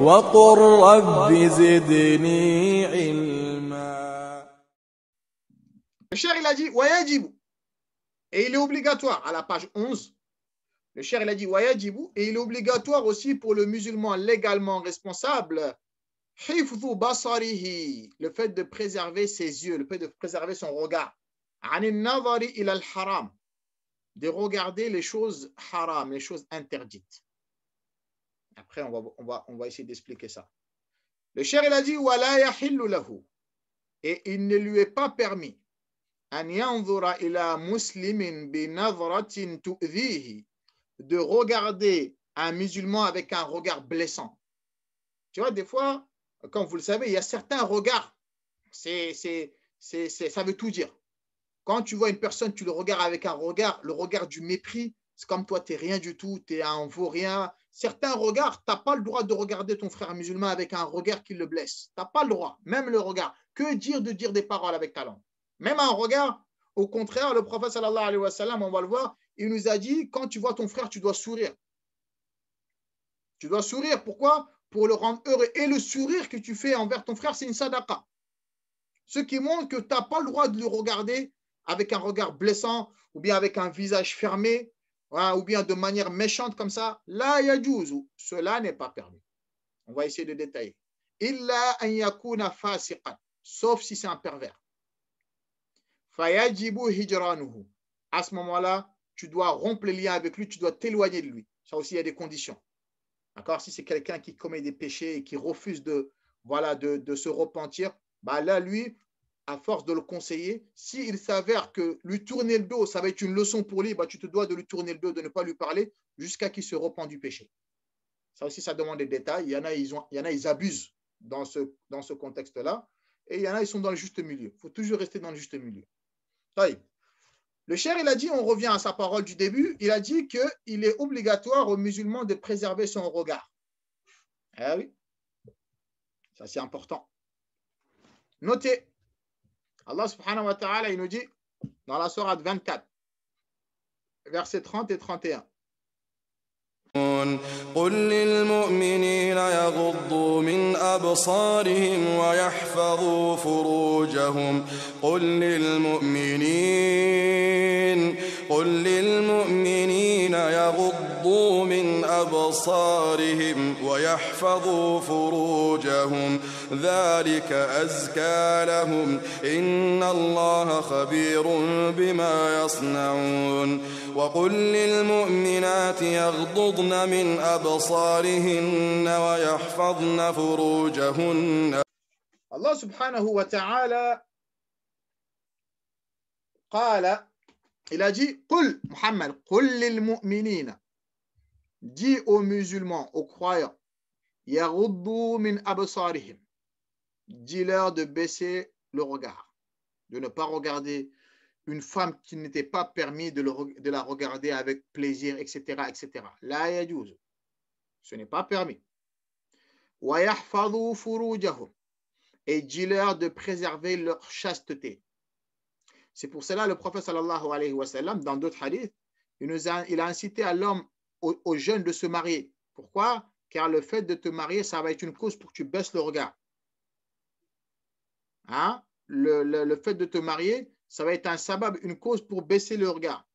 وقل رب زدني علما. Le cher, il a dit Wayajibu. Et il est obligatoire, à la page 11, le cher, il a dit Wayajibu. Et il est obligatoire aussi pour le musulman légalement responsable, Hifdhu basarihi, le fait de préserver ses yeux, le fait de préserver son regard. Anin nadhari ila al-haram, de regarder les choses haram, les choses interdites. Après, on va essayer d'expliquer ça. Le cher, il a dit Wala yahillu lahu. Et il ne lui est pas permis an yanzura ila muslimin bi nadratin tu'dhihi, de regarder un musulman avec un regard blessant. Tu vois, des fois, comme vous le savez, il y a certains regards, ça veut tout dire. Quand tu vois une personne, tu le regardes avec un regard, le regard du mépris, c'est comme toi, tu n'es rien du tout, tu es un vaurien. Certains regards, tu n'as pas le droit de regarder ton frère musulman avec un regard qui le blesse. Tu n'as pas le droit, même le regard. Que dire de dire des paroles avec ta langue? Même un regard, au contraire, le prophète sallallahu alayhi wa sallam, on va le voir, il nous a dit, quand tu vois ton frère, tu dois sourire. Tu dois sourire, pourquoi? Pour le rendre heureux. Et le sourire que tu fais envers ton frère, c'est une sadaqa. Ce qui montre que tu n'as pas le droit de le regarder avec un regard blessant ou bien avec un visage fermé ou bien de manière méchante comme ça. La yajuzu, cela n'est pas permis. On va essayer de détailler. Illa an yakuna fasiqan, sauf si c'est un pervers. Fayajibu hijranuhu. À ce moment-là, tu dois rompre les liens avec lui, tu dois t'éloigner de lui. Ça aussi, il y a des conditions. D'accord? Si c'est quelqu'un qui commet des péchés et qui refuse de se repentir, bah là, lui, à force de le conseiller, s'il s'avère que lui tourner le dos, ça va être une leçon pour lui, bah tu te dois de lui tourner le dos, de ne pas lui parler jusqu'à qu'il se repent du péché. Ça aussi, ça demande des détails. Il y en a, ils abusent dans ce contexte-là. Et il y en a, ils sont dans le juste milieu. Il faut toujours rester dans le juste milieu. Le cher, il a dit, on revient à sa parole du début, il a dit qu'il est obligatoire aux musulmans de préserver son regard. Eh oui, ça c'est important. Notez, Allah subhanahu wa ta'ala, il nous dit dans la sourate 24, versets 30 et 31. قل للمؤمنين يغضوا من أبصارهم ويحفظوا فروجهم قل للمؤمنين يغضوا من أبصارهم ويحفظوا فروجهم ذلك أزكى لهم إن الله خبير بما يصنعون وقل للمؤمنات يغضضن من أبصارهن ويحفظن فروجهن. Allah subhanahu wa ta'ala قال, il a dit قل Muhammad, قل للمؤمنين, dis aux musulmans, aux croyants, يغضوا من أبصارهم, dis-leur de baisser le regard, de ne pas regarder une femme qui n'était pas permis de la regarder avec plaisir, etc., etc. La yajouz, ce n'est pas permis. وَيَحْفَظُوا فُرُوجَهُمْ, et dis-leur de préserver leur chasteté. C'est pour cela le prophète sallallahu alayhi wa sallam, dans d'autres hadiths, il a incité à l'homme, aux jeunes de se marier. Pourquoi? Car le fait de te marier, ça va être une cause pour que tu baisses le regard. Hein? Le fait de te marier, ça va être un sabab, une cause pour baisser le regard.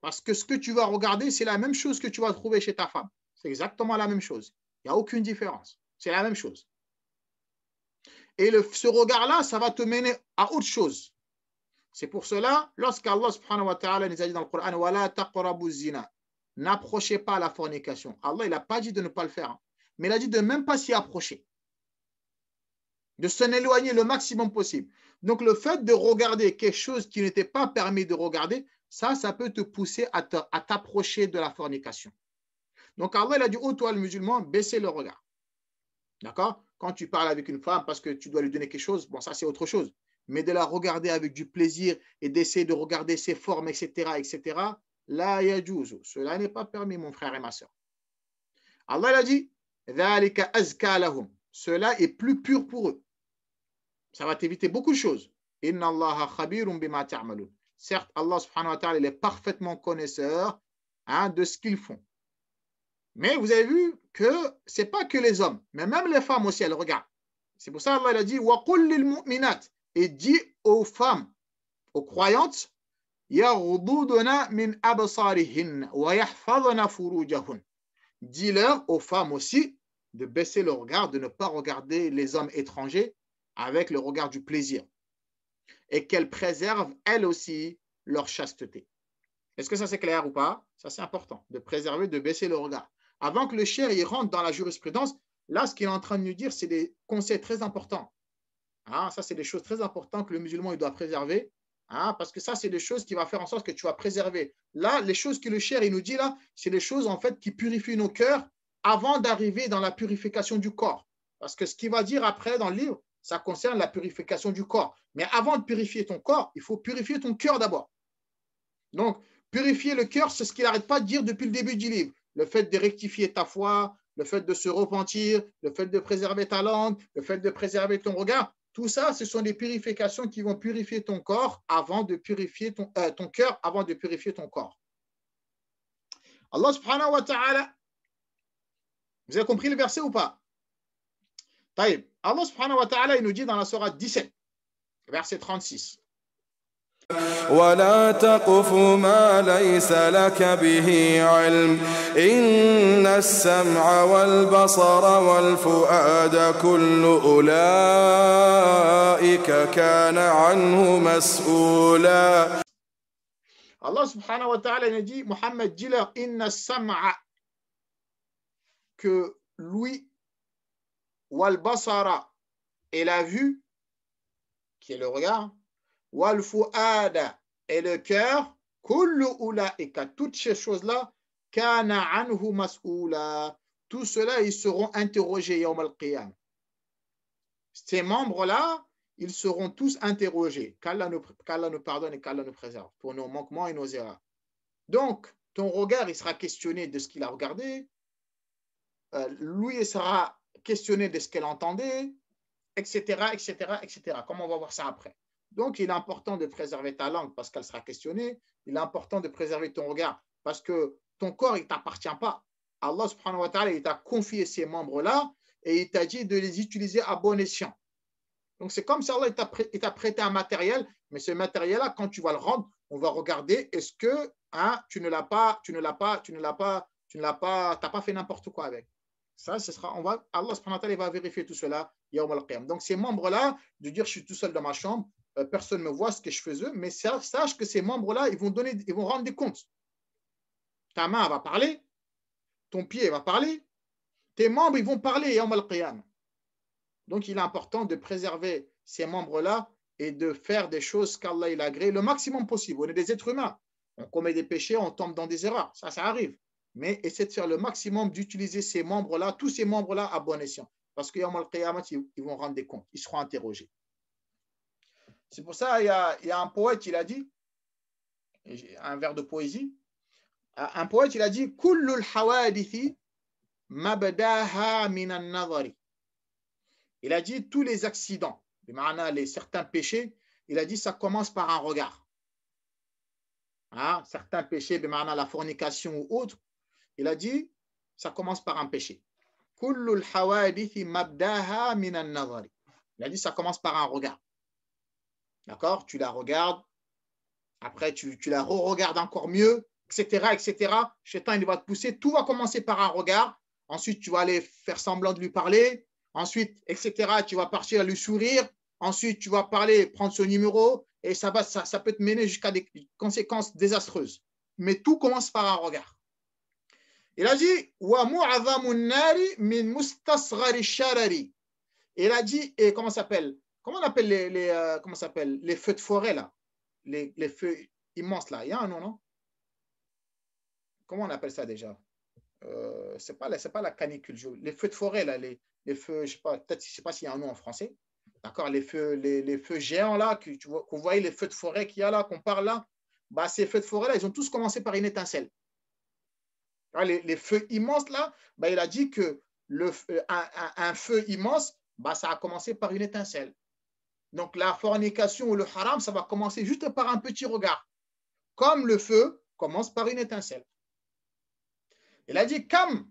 Parce que ce que tu vas regarder, c'est la même chose que tu vas trouver chez ta femme. C'est exactement la même chose. Il n'y a aucune différence. C'est la même chose. Et ce regard-là, ça va te mener à autre chose. C'est pour cela, lorsqu'Allah subhanahu wa ta'ala nous a dit dans le Coran, Wala taqrabu zina, n'approchez pas la fornication. Allah, il n'a pas dit de ne pas le faire, mais il a dit de même pas s'y approcher. De s'en éloigner le maximum possible. Donc, le fait de regarder quelque chose qui n'était pas permis de regarder, ça peut te pousser à t'approcher de la fornication. Donc, Allah, il a dit, oh, toi, le musulman, baissez le regard. D'accord? Quand tu parles avec une femme parce que tu dois lui donner quelque chose, bon, ça, c'est autre chose. Mais de la regarder avec du plaisir et d'essayer de regarder ses formes, etc., etc., la yajouz. Cela n'est pas permis, mon frère et ma soeur. Allah, il a dit, dhalika azka lahum. Cela est plus pur pour eux. Ça va t'éviter beaucoup de choses. Inna Allaha khabirun bima ta'malun. Certes, Allah subhanahu wa ta'ala, il est parfaitement connaisseur de ce qu'ils font. Mais vous avez vu, que ce n'est pas que les hommes, mais même les femmes aussi, elles regardent. C'est pour ça qu'Allah a dit وَقُلْ لِلْمُؤْمِنَاتِ et dit aux femmes, aux croyantes, يَغْضُضْنَ مِنْ أَبْصَارِهِنَّ وَيَحْفَظْنَ فُرُوجَهُنَّ. Dis-leur aux femmes aussi de baisser le regard, de ne pas regarder les hommes étrangers avec le regard du plaisir et qu'elles préservent elles aussi leur chasteté. Est-ce que ça c'est clair ou pas? Ça c'est important, de préserver, de baisser le regard. Avant que le shir il rentre dans la jurisprudence, là ce qu'il est en train de nous dire, c'est des conseils très importants. Ah, ça c'est des choses très importantes que le musulman il doit préserver. Ah, parce que ça, c'est des choses qui vont faire en sorte que tu vas préserver. Là, les choses que le shir il nous dit là, c'est des choses en fait qui purifient nos cœurs avant d'arriver dans la purification du corps. Parce que ce qu'il va dire après dans le livre, ça concerne la purification du corps. Mais avant de purifier ton corps, il faut purifier ton cœur d'abord. Donc, purifier le cœur, c'est ce qu'il n'arrête pas de dire depuis le début du livre. Le fait de rectifier ta foi, le fait de se repentir, le fait de préserver ta langue, le fait de préserver ton regard. Tout ça, ce sont des purifications qui vont purifier ton corps avant de purifier ton cœur, avant de purifier ton corps. Allah subhanahu wa ta'ala, vous avez compris le verset ou pas? Taïb. Allah subhanahu wa ta'ala, il nous dit dans la sourate 17, verset 36. ولا تقف ما ليس لك به علم إن السمع والبصر والفؤاد كل أولئك كان عنه مسؤولا. Allah subhanahu wa ta'ala nous dit, Mohammed, dis-leur, inna sam'a, que l'ouïe, wal basara, et la vue, qui est le regard, wal fu'ada, et le cœur, kullu ulaika, toutes ces choses-là, kana anhu mas'oula, tout cela, ils seront interrogés yawm al-qiyam. Ces membres-là, ils seront tous interrogés. Qu'Allah nous pardonne et qu'Allah nous préserve pour nos manquements et nos erreurs. Donc, ton regard, il sera questionné de ce qu'il a regardé. Lui, il sera questionné de ce qu'elle entendait, etc., etc., etc. Comme on va voir ça après. Donc, il est important de préserver ta langue parce qu'elle sera questionnée. Il est important de préserver ton regard parce que ton corps, il ne t'appartient pas. Allah subhanahu wa ta'ala, il t'a confié ces membres-là et il t'a dit de les utiliser à bon escient. Donc, c'est comme si Allah t'a prêté un matériel, mais ce matériel-là, quand tu vas le rendre, on va regarder est-ce que tu ne l'as pas fait n'importe quoi avec. Ça, ce sera, Allah subhanahu wa ta'ala va vérifier tout cela, yawm al-qiyam. Donc, ces membres-là, de dire je suis tout seul dans ma chambre, personne ne me voit ce que je faisais, mais sache que ces membres-là, ils vont rendre des comptes. Ta main va parler, ton pied va parler, tes membres, ils vont parler, yawm al-qiyam. Donc, il est important de préserver ces membres-là et de faire des choses qu'Allah il a agréées le maximum possible. On est des êtres humains. On commet des péchés, on tombe dans des erreurs. Ça arrive. Mais essaie de faire le maximum d'utiliser ces membres-là, tous ces membres-là à bon escient. Parce qu'il y a ils vont rendre des comptes. Ils seront interrogés. C'est pour ça il y a un poète, il a dit, un vers de poésie, un poète, il a dit « Kullul hawadithi mabdaha minan nadhari » Il a dit tous les accidents, certains péchés, il a dit ça commence par un regard. Certains péchés, la fornication ou autre, il a dit ça commence par un péché. Il a dit ça commence par un regard. D'accord? Tu la regardes, après tu la re-regardes encore mieux, etc. etc. Shaitan, il va te pousser, tout va commencer par un regard. Ensuite, tu vas aller faire semblant de lui parler. Ensuite, etc., tu vas partir à lui sourire. Ensuite, tu vas parler, prendre son numéro et ça peut te mener jusqu'à des conséquences désastreuses. Mais tout commence par un regard. Il a dit il a dit, et comment on appelle les feux de forêt là, les feux immenses là, il y a un nom, non? Comment on appelle ça déjà? C'est pas la canicule, les feux de forêt là, les feux, je sais pas s'il y a un nom en français, d'accord, les feux géants là, qu'on voyait les feux de forêt qu'il y a là, qu'on parle là, ces feux de forêt là, ils ont tous commencé par une étincelle. Les feux immenses là, il a dit que un feu immense, ça a commencé par une étincelle. Donc la fornication ou le haram, ça va commencer juste par un petit regard, comme le feu commence par une étincelle. Il a dit, Kam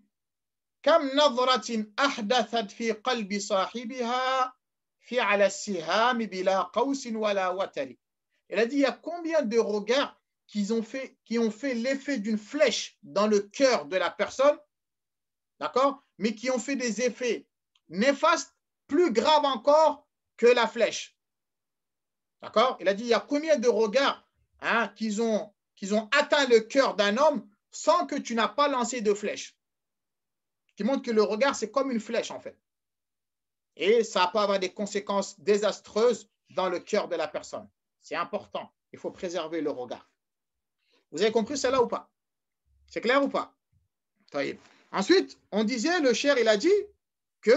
كم نظرة أحدثت في قلب صاحبها فعل السهام بلا قوس ولا وتر. Il a dit, il y a combien de regards qui ont fait l'effet d'une flèche dans le cœur de la personne, d'accord, mais qui ont fait des effets néfastes, plus graves encore que la flèche. D'accord? Il a dit, il y a combien de regards qui ont atteint le cœur d'un homme sans que tu n'as pas lancé de flèche. Qui montre que le regard, c'est comme une flèche, en fait. Et ça peut avoir des conséquences désastreuses dans le cœur de la personne. C'est important. Il faut préserver le regard. Vous avez compris cela ou pas? C'est clair ou pas? Ensuite, on disait, le cher, il a dit que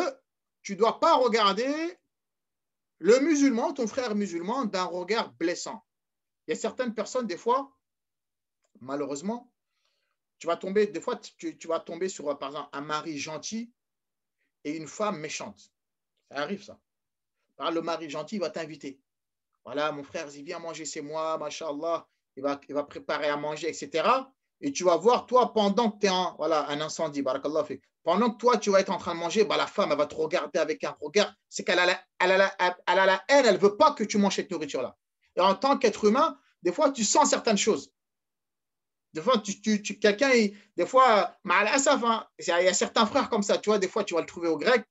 tu ne dois pas regarder le musulman, ton frère musulman, d'un regard blessant. Il y a certaines personnes, des fois, malheureusement, tu vas tomber, des fois, tu vas tomber sur, par exemple, un mari gentil et une femme méchante. Ça arrive, ça. Le mari gentil va t'inviter. Voilà, mon frère, il vient manger chez moi, machallah, il va préparer à manger, etc. Et tu vas voir, toi, pendant que tu es un incendie, barakallah fik, pendant que toi, tu vas être en train de manger, la femme, elle va te regarder avec un regard. C'est qu'elle a la haine, elle ne veut pas que tu manges cette nourriture-là. Et en tant qu'être humain, des fois, tu sens certaines choses. Des fois, quelqu'un, des fois, il y a certains frères comme ça, tu vois, des fois, tu vas le trouver au grec,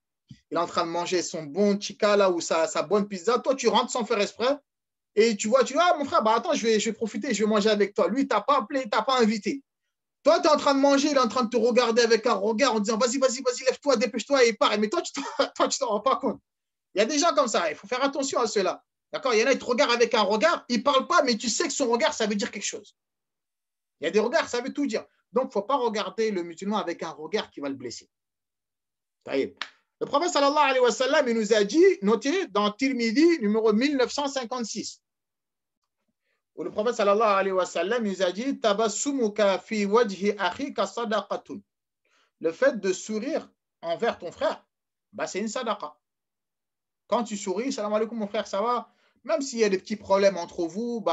il est en train de manger son bon chica là ou sa bonne pizza. Toi, tu rentres sans faire exprès et tu vois, ah, mon frère, attends, je vais profiter, je vais manger avec toi. Lui, il t'a pas appelé, il t'a pas invité. Toi, tu es en train de manger, il est en train de te regarder avec un regard en disant vas-y, lève-toi, dépêche-toi et pars. Mais toi, tu t'en rends pas compte. Il y a des gens comme ça, il faut faire attention à ceux-là. D'accord? Il y en a, ils te regardent avec un regard, ils ne parlent pas, mais tu sais que son regard, ça veut dire quelque chose. Il y a des regards, ça veut tout dire. Donc, il ne faut pas regarder le musulman avec un regard qui va le blesser. Le prophète sallallahu alayhi wa sallam, il nous a dit, notez dans Tirmidhi, numéro 1956, où le prophète sallallahu alayhi wa sallam, il nous a dit, tabassumuka fi wajhi akhika sadaqatun. Le fait de sourire envers ton frère, c'est une sadaqa. Quand tu souris, salam alaikum mon frère, ça va? Même s'il y a des petits problèmes entre vous,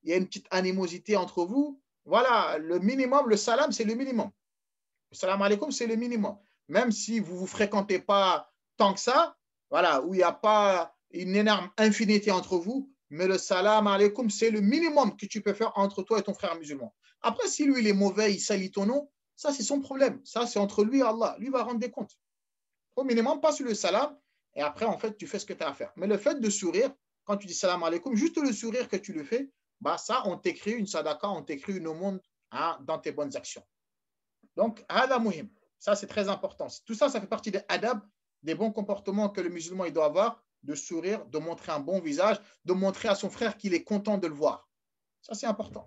il y a une petite animosité entre vous, voilà, le minimum, le salam, c'est le minimum. Le salam alaikum, c'est le minimum. Même si vous ne vous fréquentez pas tant que ça, voilà, où il n'y a pas une énorme infinité entre vous, mais le salam alaikum, c'est le minimum que tu peux faire entre toi et ton frère musulman. Après, si lui, il est mauvais, il salit ton nom, ça, c'est son problème. Ça, c'est entre lui et Allah. Lui va rendre des comptes. Au minimum, passe le salam, et après, en fait, tu fais ce que tu as à faire. Mais le fait de sourire, quand tu dis salam alaikum, juste le sourire que tu le fais, ça, on t'écrit une sadaqa, on t'écrit une aumône dans tes bonnes actions. Donc, hada muhim. Ça, c'est très important. Tout ça, ça fait partie des adab, des bons comportements que le musulman il doit avoir, de sourire, de montrer un bon visage, de montrer à son frère qu'il est content de le voir. Ça, c'est important.